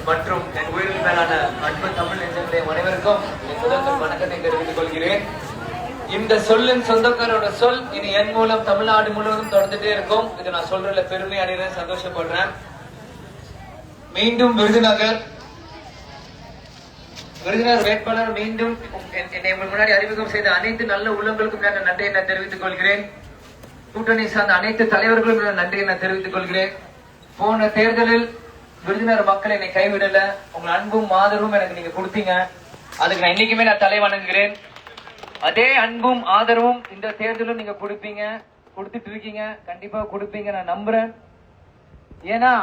மற்றும் என் உயிரில் மேலான அன்பு தமிழ் நெஞ்சங்களே அனைவருக்கும் என் முதல் வணக்கத்தை தெரிவித்துக் கொள்கிறேன். இந்த சொல்லின் சொந்தக்காரோட சொல் இனி என் மூலம் தமிழ்நாடு முழுவதும் தொடர்ந்துட்டே இருக்கும். இது நான் சொல்றதுல பெருமை அடைகிறேன், சந்தோஷப்படுறேன். மீண்டும் விருதுநகர் வேட்பாளர் மீண்டும் என்னை முன்னாடி அறிமுகம் செய்த அனைத்து நல்ல உள்ளங்களுக்கும் நான் நன்றியை நான் தெரிவித்துக் கொள்கிறேன். கூட்டணி சார்ந்த அனைத்து தலைவர்களும் நன்றியை நான் தெரிவித்துக் கொள்கிறேன். போன தேர்தலில் விருதுநகர் மக்கள் என்னை கைவிடல, உங்கள் அன்பும் ஆதரவும் எனக்கு நீங்க கொடுத்தீங்க. அதுக்கு நான் இன்னைக்குமே நான் தலை வணங்குகிறேன். அதே அன்பும் ஆதரவும் இந்த தேர்தலும் நீங்க கொடுப்பீங்க, கொடுத்துட்டு இருக்கீங்க, கண்டிப்பா கொடுப்பீங்க நான் நம்புறேன். ஏன்னா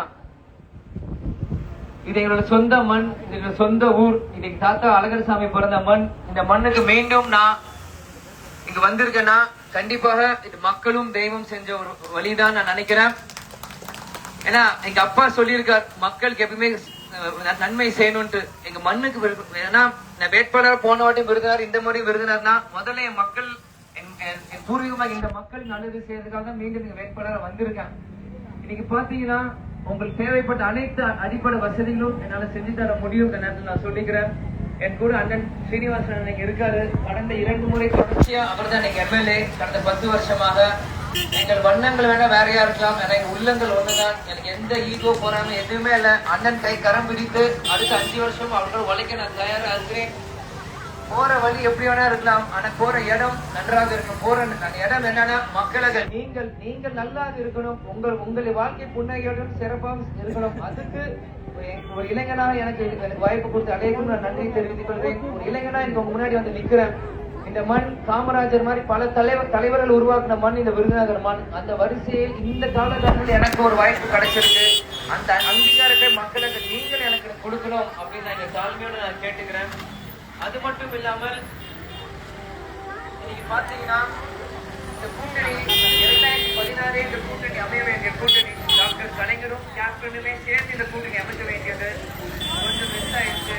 இது எங்களோட சொந்த மண், இது எங்களோட சொந்த ஊர். இன்னைக்கு தாத்தா அழகர்சாமி பிறந்த மண். இந்த மண்ணுக்கு மீண்டும் நான் இங்க வந்திருக்கேன்னா கண்டிப்பாக இது மக்களும் தெய்வம் செஞ்ச ஒரு வழிதான் நான் நினைக்கிறேன். ஏன்னா எங்க அப்பா சொல்லியிருக்கார், மக்களுக்கு எப்பவுமே நன்மை செய்யணும்ட்டு. எங்க மண்ணுக்கு ஏன்னா நான் வேட்பாளர் போன வாட்டியும் விருதுனார், இந்த முறையும் விருதுனார்னா முதல்ல என் மக்கள் என் பூர்வீகமாக இந்த மக்கள் நல்லது செய்யறதுக்காக தான் மீண்டும் இங்க வேட்பாளராக வந்திருக்கேன். இன்னைக்கு பாத்தீங்கன்னா உங்களுக்கு தேவைப்பட்ட அனைத்து அடிப்படை வசதிகளும் என்னால செஞ்சு தர முடியும். இந்த நேரத்தில் நான் சொல்லிக்கிறேன். என் கூட அண்ணன் ஸ்ரீனிவாசன் அன்னைக்கு இருக்காரு. கடந்த 2 முறை தொடர்ச்சியா அவர் தான் எங்க எம்எல்ஏ. கடந்த 10 வருஷமாக எங்கள் வண்ணங்கள் வேணா வேறையா இருக்கலாம், எனக்கு உள்ளங்கள் ஒண்ணுதான். எனக்கு எந்த ஈகோ போறாம எதுவுமே இல்ல. அண்ணன் கை கரம் பிடித்து அடுத்த 5 வருஷம் அவர்கள் உழைக்க நான் தயாரா இருக்கிறேன். போற வழி எப்படி வேணா இருக்கலாம், ஆனா போற இடம் நன்றாக இருக்கும். போற இடம் என்னன்னா மக்களாக நீங்கள் நல்லா இருக்கணும். உங்களை வாழ்க்கை புன்னகையுடன் சிறப்பாக இருக்கணும். அதுக்கு ஒரு இளைஞனா எனக்கு வாய்ப்பு கொடுத்து அடையக்கும் நான் நன்றி தெரிவித்துக் கொள்வேன். ஒரு இளைஞனா எனக்கு முன்னாடி வந்து நிக்கிறேன். இந்த மண் காமராஜர் மாதிரி பல தலைவர்கள் உருவாக்கின மண் இந்த விருதுநகர் மண். அந்த வரிசையில் இந்த காலகட்டத்தில் எனக்கு ஒரு வாய்ப்பு கிடைச்சிருக்கு. அந்த அங்கீகாரத்தை மக்களுக்கு நீங்கள் எனக்கு கொடுக்கணும் அப்படின்னு நான் இந்த தாழ்மையோடு நான் கேட்டுக்கிறேன். அது மட்டும் இல்லாமல் இன்னைக்கு பாத்தீங்கன்னா இந்த கூட்டணி 2016 இந்த கூட்டணி அமைய வேண்டிய கூட்டணி டாக்டர் கலைஞரும் கேப்டனுமே சேர்ந்து இந்த கூட்டணி அமைக்க வேண்டியது கொஞ்சம் மிஸ் ஆயிடுச்சு.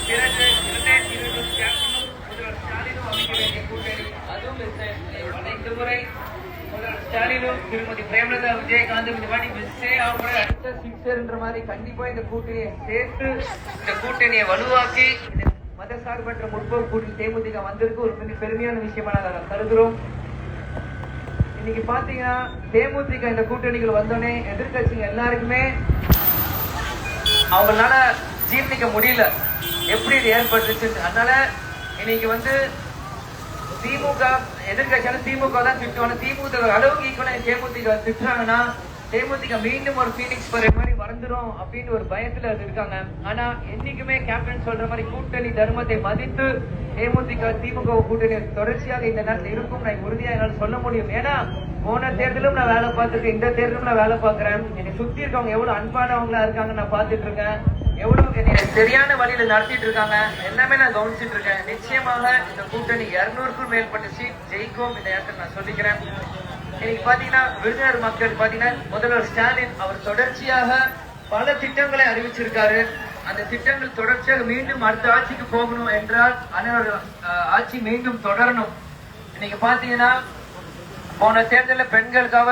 பிறகு 2020 கேப்டனும் முதல்வர் ஸ்டாலினும் அமைக்க வேண்டிய கூட்டணி அதுவும் மிஸ் ஆயிடுச்சு. இந்த முறை முதல்வர் ஸ்டாலினும் திருமதி பிரேமலதா விஜயகாந்தும் இந்த மாதிரி மிஸ்ஸே ஆகுற அடுத்த சிக்ஸர்ன்ற மாதிரி கண்டிப்பா இந்த கூட்டணியை சேர்த்து இந்த கூட்டணியை வலுவாக்கி மதசார்பற்ற முற்போக்கு கூட்டணி தேமுதிக வந்திருக்கு ஒரு பெருமையான விஷயமா நாங்கள் கருதுறோம். இன்னைக்கு பாத்தீங்கன்னா தேமுதிக இந்த கூட்டணிகள் வந்தோடனே எதிர்கட்சிங்க எல்லாருக்குமே அவங்களால ஜீர்ணிக்க முடியல எப்படி இது ஏற்பட்டுச்சு. அதனால இன்னைக்கு வந்து திமுக எதிர்கட்சியான திமுக தான் திட்டுவாங்க. திமுக அளவுக்கு ஈக்குவலா தேமுதிக திட்டுறாங்கன்னா தேமுதிக மீண்டும் ஒரு பீனிக்ஸ் பறவை மாதிரி வளர்ந்துரும் அப்படின்னு ஒரு பயத்துல அது இருக்காங்க. ஆனா என்னைக்குமே கேப்டன் சொல்ற மாதிரி கூட்டணி தர்மத்தை மதித்து தேமுதிக திமுக கூட்டணி தொடர்ச்சியாக இந்த நேரத்தில் இருக்கும் நான் உறுதியாக என்னால் சொல்ல முடியும். ஏன்னா போன தேர்தலும் நான் வேலை பார்த்துருக்கேன், இந்த தேர்தலும் நான் வேலை பார்க்கிறேன். என்னை சுத்தி இருக்கவங்க எவ்வளவு அன்பானவங்களா இருக்காங்க நான் பார்த்துட்டு இருக்கேன். எவ்வளவு என்னை சரியான வழியில நடத்திட்டு இருக்காங்க எல்லாமே நான் கவனிச்சுட்டு இருக்கேன். நிச்சயமாக இந்த கூட்டணி 200க்கும் மேற்பட்ட சீட் ஜெயிக்கும் இந்த இடத்துல நான் சொல்லிக்கிறேன். இன்னைக்கு பாத்தீங்கன்னா விருதுநகர் மக்கள் பாத்தீங்கன்னா முதல்வர் ஸ்டாலின் அவர் தொடர்ச்சியாக பல திட்டங்களை அறிவிச்சிருக்காரு. அந்த திட்டங்கள் தொடர்ச்சியாக மீண்டும் அடுத்த ஆட்சிக்கு போகணும் என்றால் அனைவரோட ஆட்சி மீண்டும் தொடரணும். இன்னைக்கு பாத்தீங்கன்னா போன தேர்தலில் பெண்களுக்காக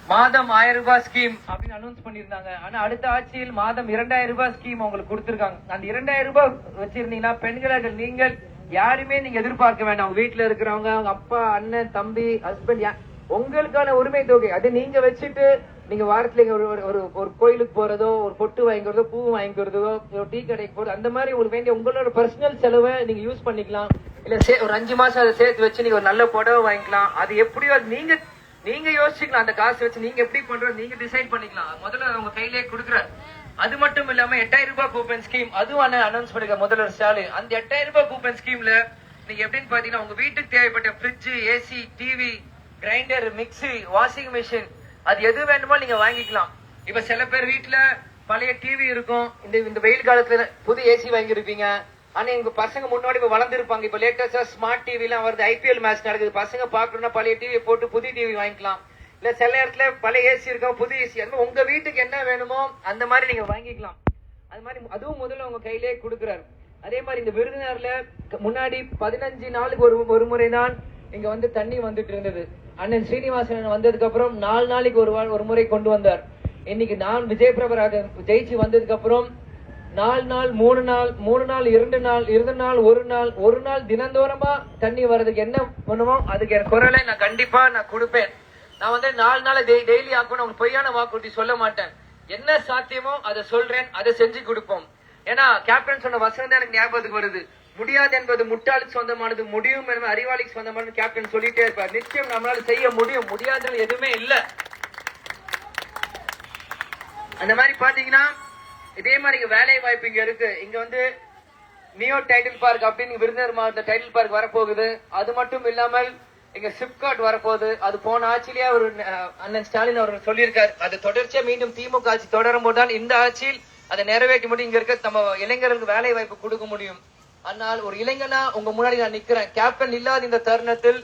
மாதம் 1000 ரூபாய் ஸ்கீம் அப்படின்னு அனௌன்ஸ் பண்ணிருந்தாங்க. ஆனா அடுத்த ஆட்சியில் மாதம் 2000 ரூபாய் ஸ்கீம் உங்களுக்கு கொடுத்திருக்காங்க. அந்த 2000 ரூபாய் வச்சிருந்தீங்கன்னா பெண்கள் நீங்கள் யாருமே நீங்க எதிர்பார்க்க வேண்டாம். வீட்டுல இருக்கிறவங்க அவங்க அப்பா அண்ணன் தம்பி ஹஸ்பண்ட் உங்களுக்கான உரிமை தொகை அது நீங்க வச்சுட்டு நீங்க வாரத்துல ஒரு கோயிலுக்கு போறதோ ஒரு பொட்டு வாங்கிக்கிறதோ பூ வாங்கிக்கிறதோ ஒரு டீ கடைக்கு போறதோ அந்த மாதிரி உங்களுக்கு வேண்டிய உங்களோட பர்சனல் செலவை நீங்க யூஸ் பண்ணிக்கலாம். இல்ல ஒரு 5 மாசம் அதை சேர்த்து வச்சு நீங்க ஒரு நல்ல புடவை வாங்கிக்கலாம். அது எப்படியோ அது நீங்க யோசிச்சுக்கலாம். அந்த காசு வச்சு நீங்க எப்படி பண்றோம் நீங்க டிசைட் பண்ணிக்கலாம். முதல்ல உங்க கையிலேயே கொடுக்குறாரு. அது மட்டும் இல்லாம 8000 ரூபாய் கூப்பன் ஸ்கீம் அதுவும் அனௌன்ஸ் பண்ணிருக்க முதல்வர் ஸ்டாலின். அந்த 8000 ரூபாய் கூப்பன் ஸ்கீம்ல நீங்க எப்படின்னு பாத்தீங்கன்னா உங்க வீட்டுக்கு தேவைப்பட்ட fridge, AC, TV, grinder, mixie, washing machine அது எது வேண்டுமோ நீங்க வாங்கிக்கலாம். இப்ப சில பேர் வீட்டுல பழைய டிவி இருக்கும், இந்த வெயில் காலத்துல புது ஏசி வாங்கிருப்பீங்க. ஆனா எங்க பசங்க முன்னாடி இப்ப வளர்ந்துருப்பாங்க. இப்ப லேட்டஸ்டா ஸ்மார்ட் டிவி எல்லாம் வருது, ஐபிஎல் மேட்ச் நடக்குது. பசங்க பாக்கணும்னா பழைய டிவி போட்டு புது டிவி வாங்கிக்கலாம். இல்ல சில இடத்துல பழைய ஏசி இருக்கும், புது ஏசி. அது உங்க வீட்டுக்கு என்ன வேணுமோ அந்த மாதிரி நீங்க வாங்கிக்கலாம். அது மாதிரி அதுவும் முதல்ல உங்க கையிலேயே கொடுக்குறாரு. அதே மாதிரி இந்த விருதுநகர்ல முன்னாடி 15 நாளுக்கு ஒரு முறை தான் இங்க வந்து தண்ணி வந்துட்டு இருந்தது. அண்ணன் ஸ்ரீனிவாசன் வந்ததுக்கு அப்புறம் 4 நாளைக்கு ஒரு முறை கொண்டு வந்தார். இன்னைக்கு நான் விஜய் பிரபராக ஜெயிச்சு வந்ததுக்கு அப்புறம் 4 நாள் 3 நாள் 3 நாள் 2 நாள் 2 நாள் 1 நாள் தினந்தோறமா தண்ணி வர்றதுக்கு என்ன பண்ணுமோ அதுக்கு என் குரலை நான் கண்டிப்பா நான் கொடுப்பேன். நான் வந்து 4 நாள் டெய்லி ஆக்கணும் பொய்யான வாக்குறுதி சொல்ல மாட்டேன். என்ன சாத்தியமோ அதை சொல்றேன், அதை செஞ்சு கொடுப்போம். ஏன்னா கேப்டன் சொன்ன வசனம் தான் எனக்கு ஞாபகத்துக்கு வருது. முடியாது என்பது முட்டாளுக்கு சொந்தமானது, முடியும் என்பது அறிவாளிக்கு சொந்தமானது கேப்டன் சொல்லிட்டே இருப்பார். நிச்சயம் நம்மளால செய்ய முடியும், முடியாதுன்னு எதுவுமே இல்ல. அந்த மாதிரி பாத்தீங்கன்னா இதே மாதிரி வேலை வாய்ப்பு இங்க இருக்கு. இங்க வந்து நியோ டைட்டில் பார்க் அப்படின்னு விருதுநகர் மாவட்ட டைட்டில் பார்க் வரப்போகுது. அது மட்டும் இல்லாமல் இங்க சிப்காட் வரப்போகுது. அது போன ஆட்சியிலேயே ஒரு அண்ணன் ஸ்டாலின் அவர்கள் சொல்லியிருக்காரு. அது தொடர்ச்சியா மீண்டும் திமுக ஆட்சி தொடரும் போதுதான் இந்த ஆட்சியில் அதை நிறைவேற்ற முடியும். இங்க இருக்க நம்ம இளைஞர்களுக்கு வேலை வாய்ப்பு கொடுக்க முடியும். ஆனால் ஒரு இளைஞனா உங்க முன்னாடி நான் நிக்கிறேன். கேப்டன் இல்லாத இந்த தருணத்தில்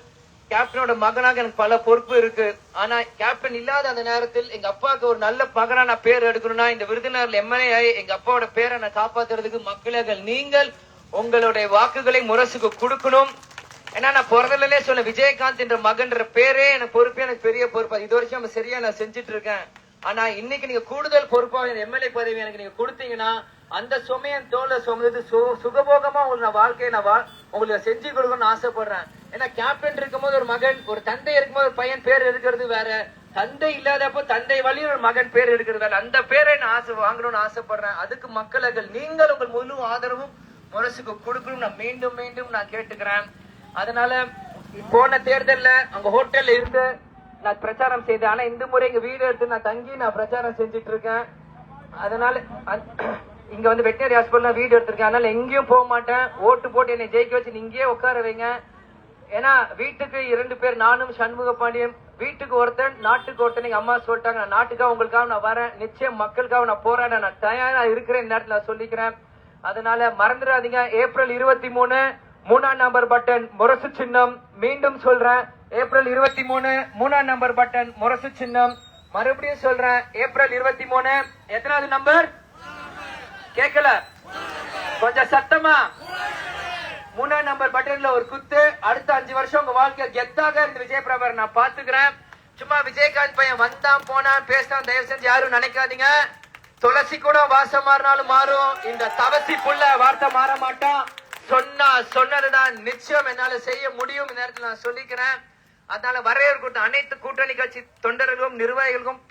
கேப்டனோட மகனாக எனக்கு பல பொறுப்பு இருக்கு. ஆனா கேப்டன் இல்லாத அந்த நேரத்தில் எங்க அப்பாவுக்கு ஒரு நல்ல மகனா நான் பேர் எடுக்கணும்னா இந்த விருதுநகர் எம்எல்ஏ எங்க அப்பாவோட பேரை நான் காப்பாத்துறதுக்கு மக்கள் நீங்கள் உங்களுடைய வாக்குகளை முரசுக்கு கொடுக்கணும். ஏன்னா நான் பிறந்தலே சொல்ல விஜயகாந்த் என்ற மகன்ற பேரே எனக்கு பொறுப்பே எனக்கு பெரிய பொறுப்பு. இது வரைக்கும் நம்ம சரியா நான் செஞ்சுட்டு இருக்கேன். ஆனா இன்னைக்கு நீங்க கூடுதல் பொறுப்பா எம்எல்ஏ பதவி எனக்கு நீங்க கொடுத்தீங்கன்னா அந்த சுமையன் தோலை சுமந்து சுகபோகமா உங்களுக்கு நான் வாழ்க்கையை நான் உங்களுக்கு செஞ்சு கொடுக்கணும்னு ஆசைப்படுறேன். ஏன்னா கேப்டன் இருக்கும்போது ஒரு மகன், ஒரு தந்தை இருக்கும்போது ஒரு பையன் பேர் எடுக்கிறது வேற, தந்தை இல்லாதப்போ தந்தை வழியில் ஒரு மகன் பேர் எடுக்கிறது வேற. அந்த பேரை நான் வாங்கணும்னு ஆசைப்படுறேன். அதுக்கு மக்கள் நீங்கள் உங்கள் முழு ஆதரவும் முரசுக்கு கொடுக்கணும் நான் மீண்டும் மீண்டும் நான் கேட்டுக்கிறேன். அதனால போன தேர்தல்ல அங்க ஹோட்டல்ல இருந்து நான் பிரச்சாரம் செய்தேன். ஆனா இந்த முறை இங்க வீடு எடுத்து நான் தங்கி நான் பிரச்சாரம் செஞ்சுட்டு இருக்கேன். அதனால இங்க வந்து வெட்டினரி ஹாஸ்பிட்டல் வீடு எடுத்திருக்கேன். அதனால எங்கேயும் போக மாட்டேன். ஓட்டு போட்டு என்னை ஜெயிக்க வச்சு இங்கேயே உட்கார வைங்க. ஏன்னா வீட்டுக்கு 2 பேர், நானும் சண்முக பாண்டியன். வீட்டுக்கு ஒருத்தன், நாட்டுக்கு ஒருத்தன். எங்க அம்மா சொல்லிட்டாங்க, நான் நாட்டுக்காக உங்களுக்காக நான் வரேன், நிச்சயம் மக்களுக்காக நான் போராட நான் தயாரா இருக்கிறேன் நேரத்தில் நான் சொல்லிக்கிறேன். அதனால மறந்துடாதீங்க. ஏப்ரல் 23 3ஆம் நம்பர் பட்டன் முரசு சின்னம். மீண்டும் சொல்றேன், ஏப்ரல் 23 3ஆம் நம்பர் பட்டன் முரசு சின்னம். மறுபடியும் சொல்றேன், ஏப்ரல் 23 எத்தனாவது நம்பர் கேட்கல, கொஞ்சம் சத்தமா. 3ஆம் நம்பர் பட்டன்ல ஒரு குத்து. அடுத்த 5 வருஷம் உங்க வாழ்க்கை கெத்தாக இருந்து விஜய் பிரபாகர் நான் பாத்துக்கிறேன். சும்மா விஜயகாந்த் பையன் வந்தான் போனான் பேசினான் தயவு செஞ்சு யாரும் நினைக்காதீங்க. துளசி கூட வாசம் மாறினாலும் மாறும், இந்த தவசி புள்ள வார்த்தை மாற மாட்டான். சொன்னதுதான் நிச்சயம் என்னால செய்ய முடியும். இந்த நேரத்தில் நான் சொல்லிக்கிறேன். அதனால வரையர் கூட்டம் அனைத்து கூட்டணி கட்சி தொண்டர்களுக்கும் நிர்வாகிகளுக்கும்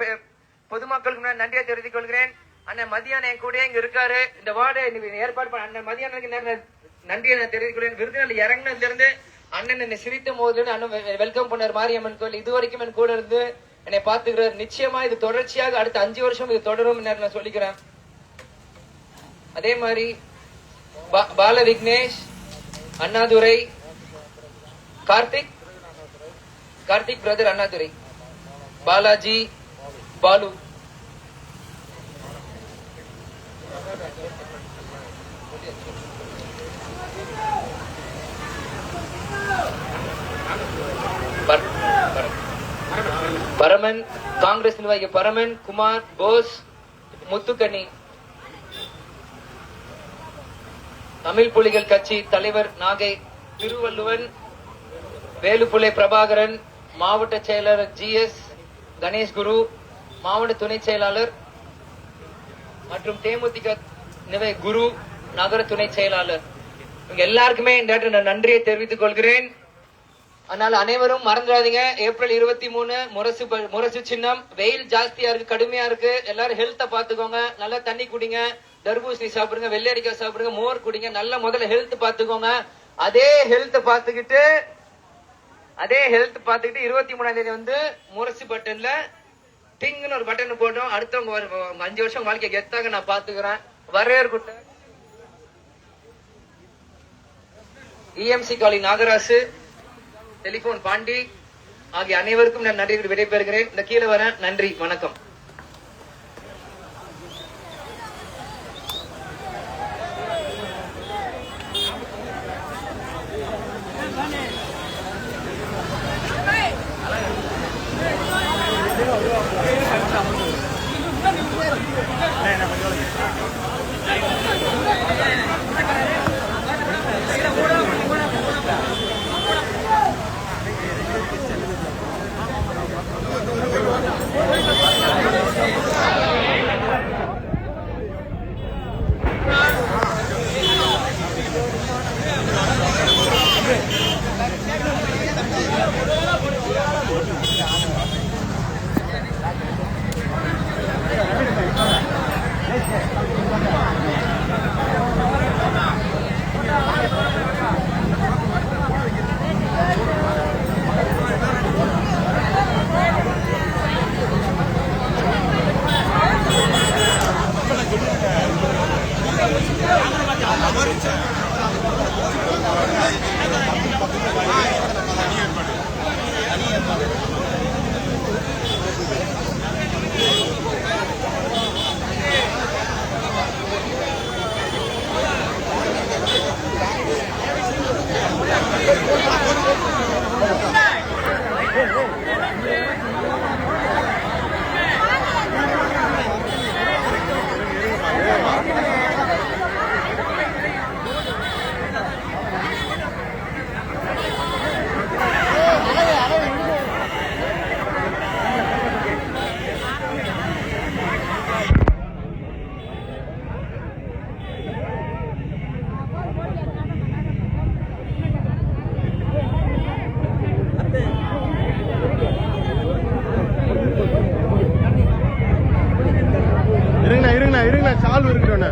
பொதுமக்களுக்கும் நான் நன்றியை தெரிவித்துக் கொள்கிறேன். அண்ணன் மதியான என் கூட இங்க இருக்காரு. இந்த வார்டு ஏற்பாடு பண்ண அண்ணன் மதியானுக்கு நன்றியை நான் தெரிவித்துக் கொள்கிறேன். விருதுநகர் இறங்கினதுல இருந்து அண்ணன் என்னை சிரித்த போது அண்ணன் வெல்கம் பண்ணார். மாரியம்மன் கோயில் இது வரைக்கும் என் கூட இருந்து என்னை பாத்துக்கிறார். நிச்சயமா இது தொடர்ச்சியாக அடுத்த 5 வருஷம் இது தொடரும் நான் சொல்லிக்கிறேன். அதே மாதிரி பால விக்னேஷ், அண்ணாதுரை, கார்த்திக் பிரதர் அண்ணாதுரை, பாலாஜி, பாலு, பரமன், காங்கிரஸ் நிர்வாகி பரமன், குமார், போஸ், முத்துக்கண்ணி, தமிழ் புலிகள் கட்சி தலைவர் நாகை, திருவள்ளுவன், வேலுப்புலை பிரபாகரன், மாவட்ட செயலாளர் GS கணேஷ் குரு, மாவட்ட துணை செயலாளர் மற்றும் தேமுதிக குரு, நகர துணை செயலாளர், இவங்க எல்லாருக்குமே இந்த நேரத்தில் நான் நன்றியை தெரிவித்துக் கொள்கிறேன். அதனால அனைவரும் மறந்துடாதீங்க. ஏப்ரல் 23 முரசு சின்னம். வெயில் ஜாஸ்தியா இருக்கு, கடுமையா இருக்கு. எல்லாரும் ஹெல்த்த பாத்துக்கோங்க, நல்லா தண்ணி குடிங்க, தர்பூசணி சாப்பிடுங்க, வெள்ளரிக்காய் சாப்பிடுங்க, மோர் குடிங்க. நல்லா முதல்ல ஹெல்த் பாத்துக்கோங்க. அதே ஹெல்த் பாத்துக்கிட்டு 23ஆம் தேதி வந்து முரசு பட்டன்ல டிங்னு ஒரு பட்டன் போட்டோம். அடுத்தவங்க 5 வருஷம் வாழ்க்கை கெத்தாக நான் பாத்துக்கிறேன். வரையர் கூட்ட EMC காலி நாகராசு, டெலிபோன் பாண்டி ஆகிய அனைவருக்கும் நான் நன்றி விடைபெறுகிறேன். இந்த கீழே வரேன். நன்றி, வணக்கம். இருங்கண்ணா சால்வ் இருக்கட்டும்ண்ணா.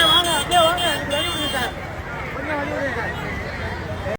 வாங்க அப்படியே வாங்க வழி விடுங்க சார், கொஞ்சம் வழி விடுங்க சார்.